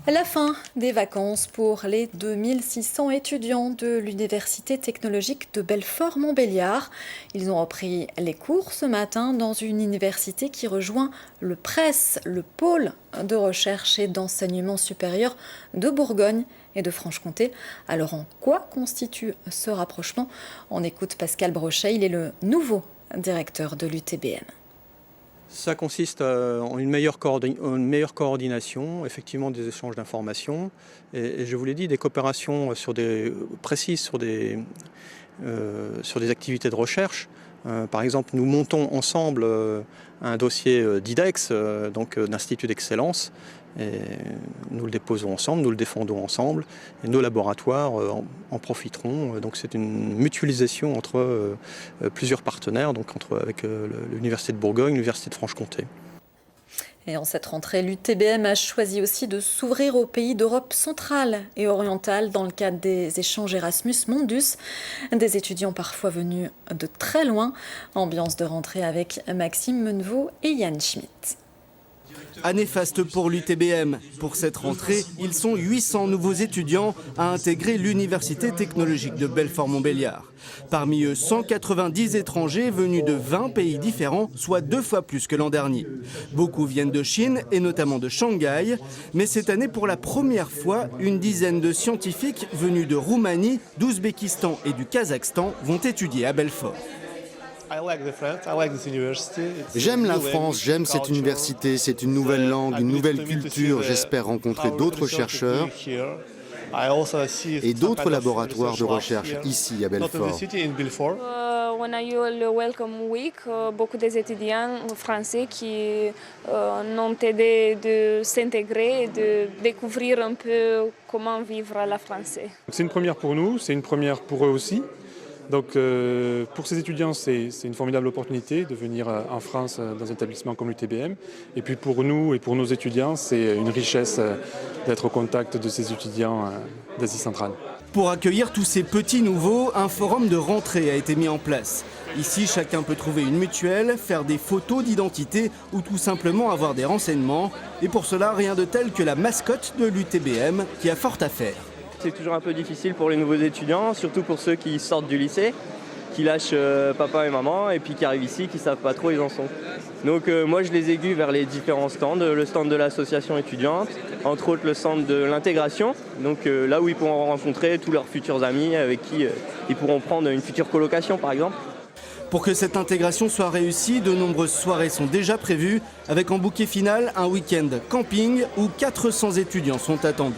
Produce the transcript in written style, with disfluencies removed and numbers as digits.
La fin des vacances pour les 2600 étudiants de l'Université technologique de Belfort-Montbéliard. Ils ont repris les cours ce matin dans une université qui rejoint le PRES, le pôle de recherche et d'enseignement supérieur de Bourgogne et de Franche-Comté. Alors en quoi constitue ce rapprochement? On écoute Pascal Brochet, il est le nouveau directeur de l'UTBM. Ça consiste en une meilleure coordination, effectivement des échanges d'informations et je vous l'ai dit, des coopérations précises sur des activités de recherche. Par exemple, nous montons ensemble un dossier d'IDEX, donc d'Institut d'Excellence, et nous le déposons ensemble, nous le défendons ensemble, et nos laboratoires en profiteront. Donc c'est une mutualisation entre plusieurs partenaires, donc avec l'Université de Bourgogne, l'Université de Franche-Comté. Et en cette rentrée, l'UTBM a choisi aussi de s'ouvrir aux pays d'Europe centrale et orientale dans le cadre des échanges Erasmus Mundus. Des étudiants parfois venus de très loin. Ambiance de rentrée avec Maxime Menevaux et Yann Schmitt. Année faste pour l'UTBM. Pour cette rentrée, ils sont 800 nouveaux étudiants à intégrer l'Université technologique de Belfort-Montbéliard. Parmi eux, 190 étrangers venus de 20 pays différents, soit 2 fois plus que l'an dernier. Beaucoup viennent de Chine et notamment de Shanghai. Mais cette année, pour la première fois, une dizaine de scientifiques venus de Roumanie, d'Ouzbékistan et du Kazakhstan vont étudier à Belfort. J'aime la France, j'aime cette université, c'est une nouvelle langue, une nouvelle culture. J'espère rencontrer d'autres chercheurs et d'autres laboratoires de recherche ici à Belfort. On a eu le Welcome Week, beaucoup des étudiants français qui nous ont aidé de s'intégrer et de découvrir un peu comment vivre la français. C'est une première pour nous, c'est une première pour eux aussi. Donc pour ces étudiants, c'est une formidable opportunité de venir en France dans un établissement comme l'UTBM. Et puis pour nous et pour nos étudiants, c'est une richesse d'être au contact de ces étudiants d'Asie centrale. Pour accueillir tous ces petits nouveaux, un forum de rentrée a été mis en place. Ici, chacun peut trouver une mutuelle, faire des photos d'identité ou tout simplement avoir des renseignements. Et pour cela, rien de tel que la mascotte de l'UTBM qui a fort à faire. C'est toujours un peu difficile pour les nouveaux étudiants, surtout pour ceux qui sortent du lycée, qui lâchent papa et maman et puis qui arrivent ici, qui ne savent pas trop où ils en sont. Donc moi je les aiguille vers les différents stands, le stand de l'association étudiante, entre autres le stand de l'intégration, donc là où ils pourront rencontrer tous leurs futurs amis avec qui ils pourront prendre une future colocation par exemple. Pour que cette intégration soit réussie, de nombreuses soirées sont déjà prévues, avec en bouquet final un week-end camping où 400 étudiants sont attendus.